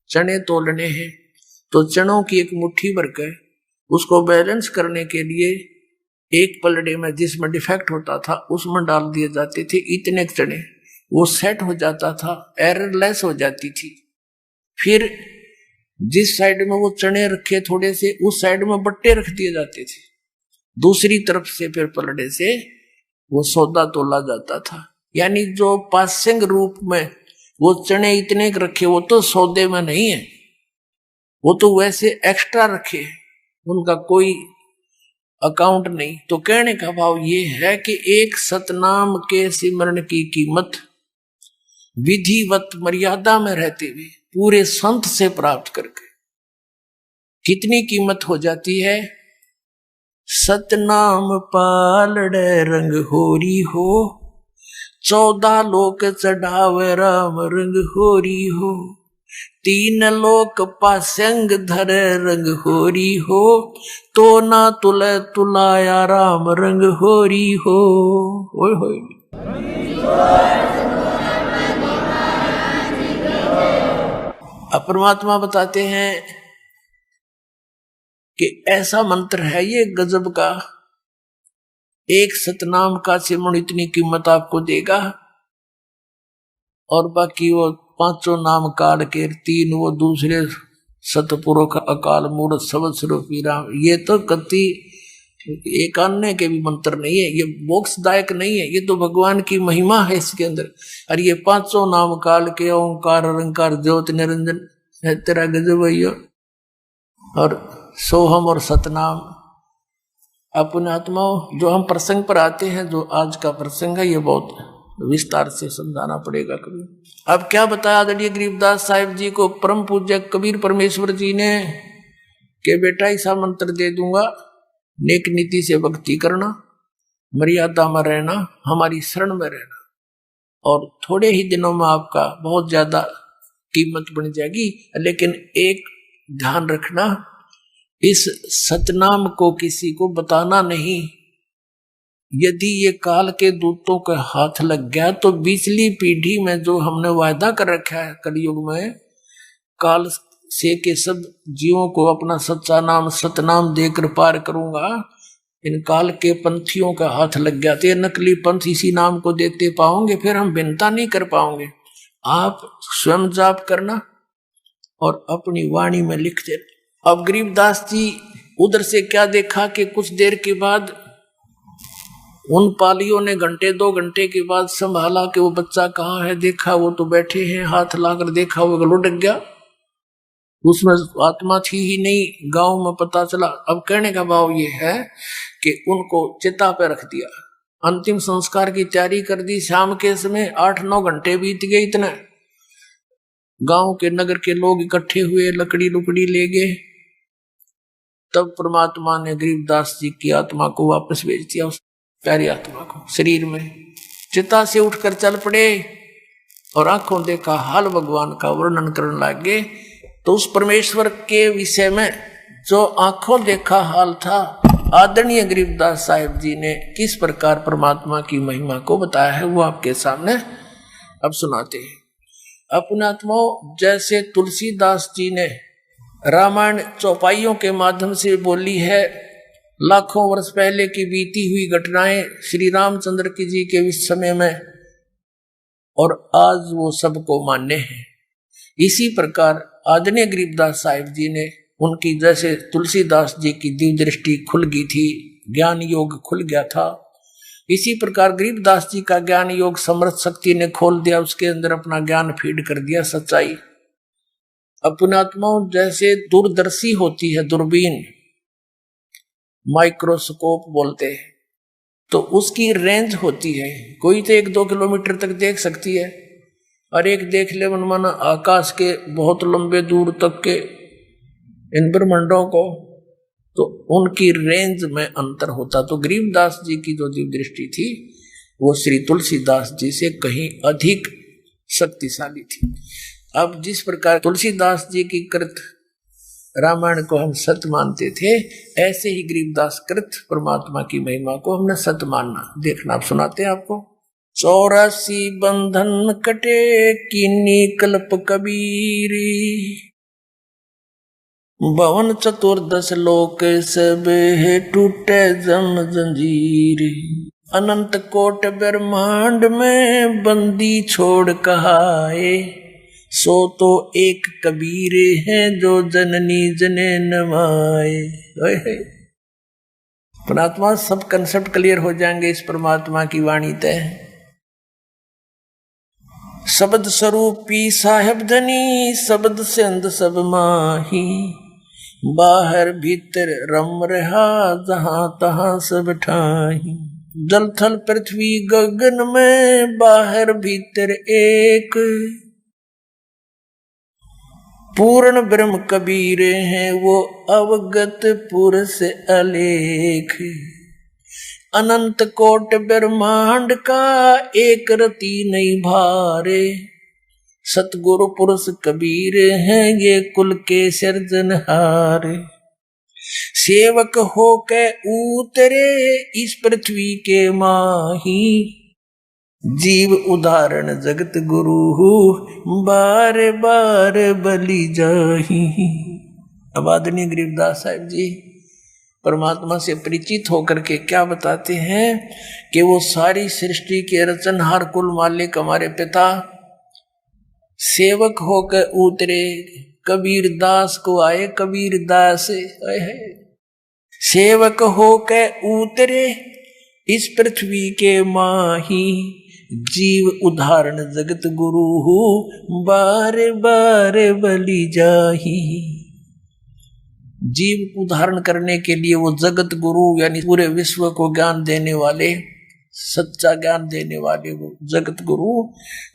चने तोलने हैं, तो चनों की एक मुट्ठी भरकर उसको बैलेंस करने के लिए एक पलड़े में जिसमें डिफेक्ट होता था उसमें डाल दिए जाते थे इतने चने, वो सेट हो जाता था, एररलेस हो जाती थी। फिर जिस साइड में वो चने रखे थोड़े से, उस साइड में बट्टे रख दिए जाते थे, दूसरी तरफ से फिर पलड़े से वो सौदा तोला जाता था। यानी जो पासिंग रूप में वो चने इतने रखे, वो तो सौदे में नहीं है, वो तो वैसे एक्स्ट्रा रखे, उनका कोई अकाउंट नहीं। तो कहने का भाव ये है कि एक सतनाम के सिमरण की कीमत विधिवत मर्यादा में रहते हुए पूरे संत से प्राप्त करके कितनी कीमत हो जाती है। सतनाम पालड़े रंग होरी हो, 14 लोक चढ़ावे राम रंग होरी हो, 3 लोक पासंग धरे रंग होरी हो, तो ना तुले तुलाया राम रंग होरी हो। ओए होए। अब परमात्मा बताते हैं कि ऐसा मंत्र है ये गजब का, एक सतनाम का सिमरन इतनी कीमत आपको देगा, और बाकी वो पांचों नाम काल के, तीन वो दूसरे सतपुरुष अकाल मूर्त सबद स्वरूपी राम, ये तो कति एक अन्य के भी मंत्र नहीं है, ये मोक्षदायक नहीं है, ये तो भगवान की महिमा है इसके अंदर। और ये पांचों नाम काल के, ओंकार अलंकार ज्योति निरंजन है तेरा गजब भैया, और सोहम और सतनाम। अपने आत्माओं, जो हम प्रसंग पर आते हैं, जो आज का प्रसंग है, ये बहुत विस्तार से समझाना पड़ेगा कभी। अब क्या बताया आदरणीय गरीबदास साहिब जी को परम पूज्य कबीर परमेश्वर जी ने, कि बेटा ऐसा मंत्र दे दूंगा, नेक नीति से भक्ति करना, मर्यादा में रहना, हमारी शरण में रहना, और थोड़े ही दिनों में आपका बहुत ज्यादा कीमत बन जाएगी। लेकिन एक ध्यान रखना, इस सतनाम को किसी को बताना नहीं। यदि ये काल के दूतों के हाथ लग गया तो पिछली पीढ़ी में जो हमने वायदा कर रखा है कलयुग में, काल से के सब जीवों को अपना सच्चा नाम सतनाम देकर पार करूंगा, इन काल के पंथियों का हाथ लग गया तो ये नकली पंथ इसी नाम को देते पाओगे, फिर हम भिन्नता नहीं कर पाओगे। आप स्वयं जाप करना और अपनी वाणी में लिख देना। अब गरीबदास जी उधर से क्या देखा कि कुछ देर के बाद उन पालियों ने घंटे 2 घंटे के बाद संभाला कि वो बच्चा कहाँ है, देखा वो तो बैठे हैं, हाथ लाकर देखा वो लुढ़क गया, उसमें आत्मा थी ही नहीं। गांव में पता चला। अब कहने का भाव ये है कि उनको चिता पे रख दिया, अंतिम संस्कार की तैयारी कर दी। शाम के समय 8-9 घंटे बीत गए, इतने गांव के नगर के लोग इकट्ठे हुए, लकड़ी लुकड़ी ले गए। तब परमात्मा ने गरीबदास जी की आत्मा को वापस भेज दिया, उस प्यारी आत्मा को शरीर में। चिता से उठकर चल पड़े और आंखों देखा हाल भगवान का वर्णन करने लगे। तो उस परमेश्वर के विषय में जो आंखों देखा हाल था, आदरणीय गरीबदास साहिब जी ने किस प्रकार परमात्मा की महिमा को बताया है, वो आपके सामने अब सुनाते हैं। अपने आत्माओं, जैसे तुलसीदास जी ने रामायण चौपाइयों के माध्यम से बोली है, लाखों वर्ष पहले की बीती हुई घटनाएं श्री रामचंद्र की जी के समय में, और आज वो सबको मान्य है। इसी प्रकार आदरणीय गरीबदास साहिब जी ने, उनकी जैसे तुलसीदास जी की दिव्य दृष्टि खुल गई थी, ज्ञान योग खुल गया था, इसी प्रकार गरीबदास जी का ज्ञान योग समर्थ शक्ति ने खोल दिया, उसके अंदर अपना ज्ञान फीड कर दिया, सच्चाई। अपने आत्माओं, जैसे दूरदर्शी होती है दूरबीन, माइक्रोस्कोप बोलते हैं, तो उसकी रेंज होती है, कोई तो 1-2 किलोमीटर तक देख सकती है, और एक देख ले मनमाना आकाश के बहुत लंबे दूर तक के इन ब्रह्मांडों को, तो उनकी रेंज में अंतर होता। तो गरीबदास जी की जो दिव्य दृष्टि थी वो श्री तुलसीदास जी से कहीं अधिक शक्तिशाली थी। अब जिस प्रकार तुलसीदास जी की कृत रामायण को हम सत्य मानते थे, ऐसे ही गरीबदास कृत परमात्मा की महिमा को हमने सत्य मानना। देखना, आप सुनाते हैं आपको। 84 बंधन कटे कीनी कल्प कबीरी, 52 चतुर्दश लोक सब है टूटे जम जंजीर, अनंत कोट ब्रह्मांड में बंदी छोड़ कहाए, सो तो एक कबीर है जो जननी जने नमाए। परमात्मा, सब कंसेप्ट क्लियर हो जाएंगे इस परमात्मा की वाणी तय। शब्द स्वरूपी साहेब धनी, शब्द से अंध सब माही, बाहर भीतर रम रहा जहां तहां सब ठाही, जल थल पृथ्वी गगन में बाहर भीतर एक, पूर्ण ब्रह्म कबीर हैं वो अवगत पुरुष अलेख, अनंत कोट ब्रह्मांड का एक रति नहीं भारे, सतगुरु पुरुष कबीर हैं ये कुल के सिरजनहार, सेवक हो के उतरे इस पृथ्वी के माही, जीव उदाहरण जगत गुरु बार बार बलि जाही। अब आदरणीय गरीबदास साहिब जी परमात्मा से परिचित होकर के क्या बताते हैं कि वो सारी सृष्टि के रचनहार कुल मालिक हमारे पिता सेवक होकर उतरे, कबीर दास को आए कबीर दास सेवक होकर उतरे इस पृथ्वी के माही, जीव उदाहरण जगत गुरु बार बार बलि जाही। जीव उदाहरण करने के लिए वो जगत गुरु यानी पूरे विश्व को ज्ञान देने वाले, सच्चा ज्ञान देने वाले वो जगत गुरु।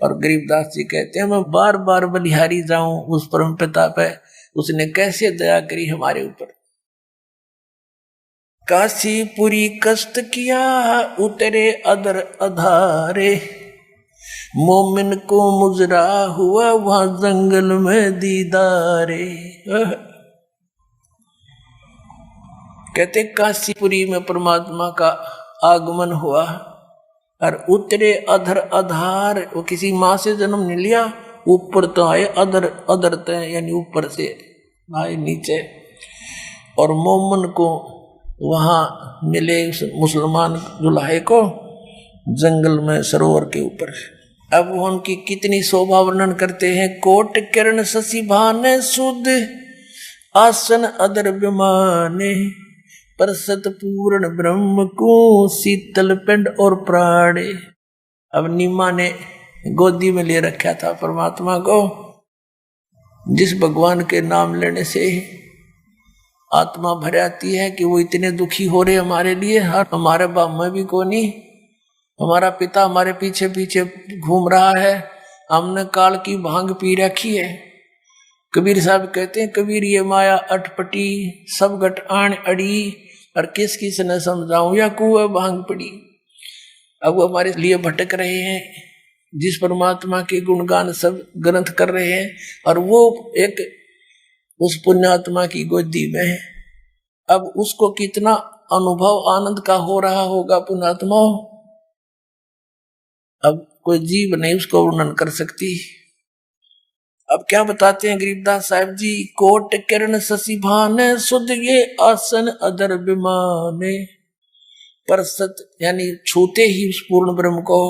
और गरीबदास जी कहते हैं मैं बार बार बलिहारी जाऊं उस परम पिता पे, उसने कैसे दया करी हमारे ऊपर। काशीपुरी कष्ट किया उतरे अदर अधारे, मोमिन को मुजरा हुआ वहां जंगल में दीदारे। कहते काशीपुरी में परमात्मा का आगमन हुआ और उतरे अधर अधार, वो किसी माँ से जन्म नहीं लिया, ऊपर तो आए अधर अधर तय यानी ऊपर से आए नीचे। और मोमन को वहां मिले उस मुसलमान दुल्हे को जंगल में सरोवर के ऊपर। अब वो उनकी कितनी शोभा वर्णन करते हैं। कोट किरण शशि भाने सुध आसन अदर विमाने, परसत पूर्ण ब्रह्म को शीतल पिंड और प्राणे। अब नीमा ने गोदी में ले रखा था परमात्मा को, जिस भगवान के नाम लेने से आत्मा भर आती है कि वो इतने दुखी हो रहे हमारे लिए। हमारे बाप में भी को नहीं, हमारा पिता हमारे पीछे पीछे घूम रहा है, हमने काल की भांग पी रखी है। कबीर साहब कहते हैं कबीर ये माया अटपटी सब गट आण अड़ी, और किस किस ने समझाऊं या कुएं भांग पड़ी। अब वो हमारे लिए भटक रहे हैं, जिस परमात्मा के गुणगान सब ग्रंथ कर रहे हैं, और वो एक उस पुण्यात्मा की गोदी में है। अब उसको कितना अनुभव आनंद का हो रहा होगा पुण्यात्मा, अब कोई जीव नहीं उसको वर्णन कर सकती। अब क्या बताते हैं गरीबदास साहिब जी। कोट किरण शशि भाने सुध ये आसन अदर विमाने, परसत यानी छूते ही उस पूर्ण ब्रह्म को,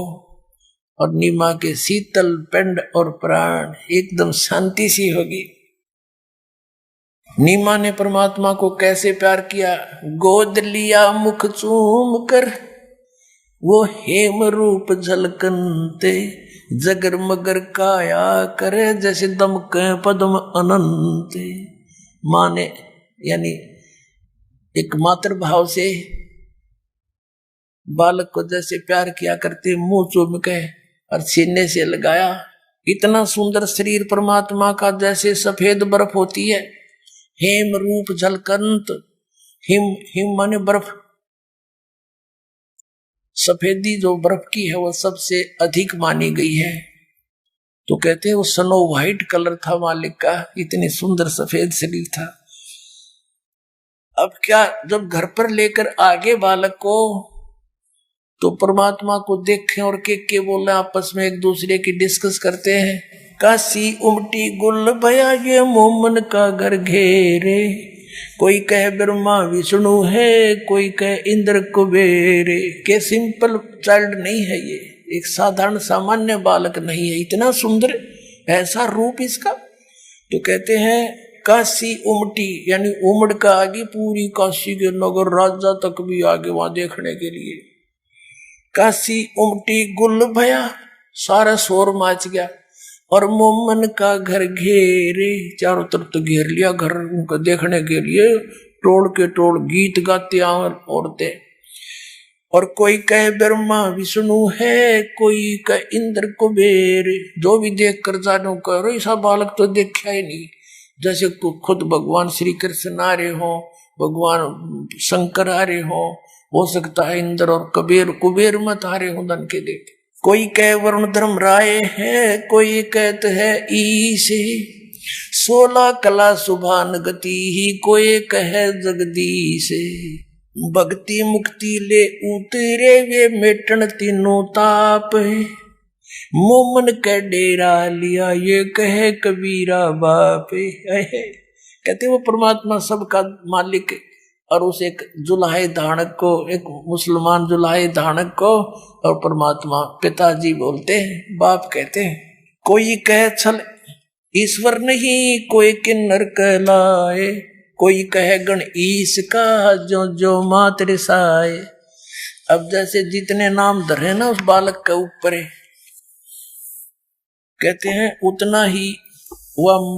और नीमा के शीतल पिंड और प्राण एकदम शांति सी होगी। नीमा ने परमात्मा को कैसे प्यार किया। गोद लिया मुख चूम कर वो हेम रूप झलकनते, जगर मगर काया करे जैसे दमके पद्म अनंत। माँ ने यानी एक मातृ भाव से बालक को जैसे प्यार किया करते, मुंह चूम के और सीने से लगाया। इतना सुंदर शरीर परमात्मा का जैसे सफेद बर्फ होती है, हेम रूप झलकंत। हिम हिम माने बर्फ, सफेदी जो बर्फ की है वो सबसे अधिक मानी गई है। तो कहते हैं वो स्नो व्हाइट कलर था मालिक का, इतनी सुंदर सफेद शरीर था। अब क्या जब घर पर लेकर आगे बालक को, तो परमात्मा को देखें और के बोले आपस में एक दूसरे की डिस्कस करते हैं। काशी उमटी गुल भया ये मोमन का घर घेरे, कोई कहे ब्रह्मा विष्णु है, कोई कहे इंद्र कुबेरे। के सिंपल चाइल्ड नहीं है ये, एक साधारण सामान्य बालक नहीं है, इतना सुंदर ऐसा रूप इसका। तो कहते हैं काशी उमटी यानी उमड़ का आगे पूरी काशी के नगर राजा तक भी आगे वहां देखने के लिए। काशी उमटी गुल भया सारा शोर माच गया, और मोमन का घर घेरे, चारों तरफ तो घेर लिया घर उनको देखने के लिए, टोल के टोल गीत गाते औरतें। और कोई कहे ब्रह्मा विष्णु है, कोई कहे इंद्र कुबेर। जो भी देख कर जानो करो ऐसा बालक तो देखा ही नहीं, जैसे खुद भगवान श्री कृष्ण आ रहे हो, भगवान शंकर आ रहे हो सकता है इंद्र और कुबेर मत आ रहे हो धन के देख। कोई कहे वरुण धर्म राय है, कोई कहते है ईश, 16 कला सुभान गति ही, कोई कहे जगदीश। भक्ति मुक्ति ले उतरे वे मेटन तीनों ताप, मोमन के डेरा लिया ये कहे कबीरा बाप। कहते वो परमात्मा सबका मालिक, और उस एक जुलाहे धानक को, एक मुसलमान जुलाहे धानक को और परमात्मा पिताजी बोलते हैं, बाप कहते हैं। कोई कहे छल ईश्वर नहीं, कोई किन्नर कहलाए, कोई कहे गण ईश का जो जो मात रिसाए। अब जैसे जितने नाम धरे ना उस बालक के ऊपर, कहते हैं उतना ही वह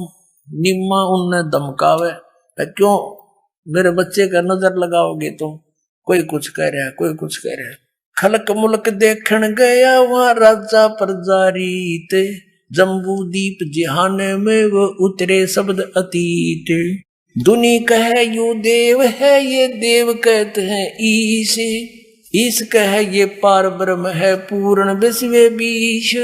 निम्मा उनने धमकावे। क्यों मेरे बच्चे का नजर लगाओगे तुम, कोई कुछ कह रहा है, कोई कुछ कह रहा है। खलक मुल्क देखण गया वहां राजा प्रजारीत, जम्बू दीप जिहाने में वो उतरे शब्द अतीत। दुनी कहे यू देव है, ये देव कहते हैं ईश, ईश कहे ये पार ब्रह्म है पूर्ण विश्व बीश।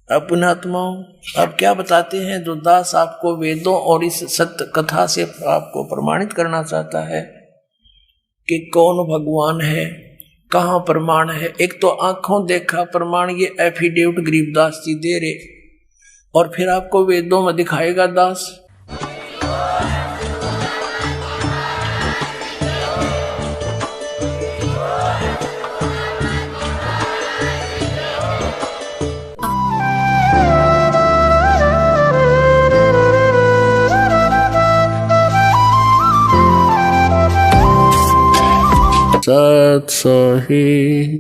अपने आत्माओं आप क्या बताते हैं, जो दास आपको वेदों और इस सत्य कथा से आपको प्रमाणित करना चाहता है कि कौन भगवान है, कहाँ प्रमाण है। एक तो आंखों देखा प्रमाण, ये एफिडेविट गरीबदास जी दे रहे, और फिर आपको वेदों में दिखाएगा दास। सत सही।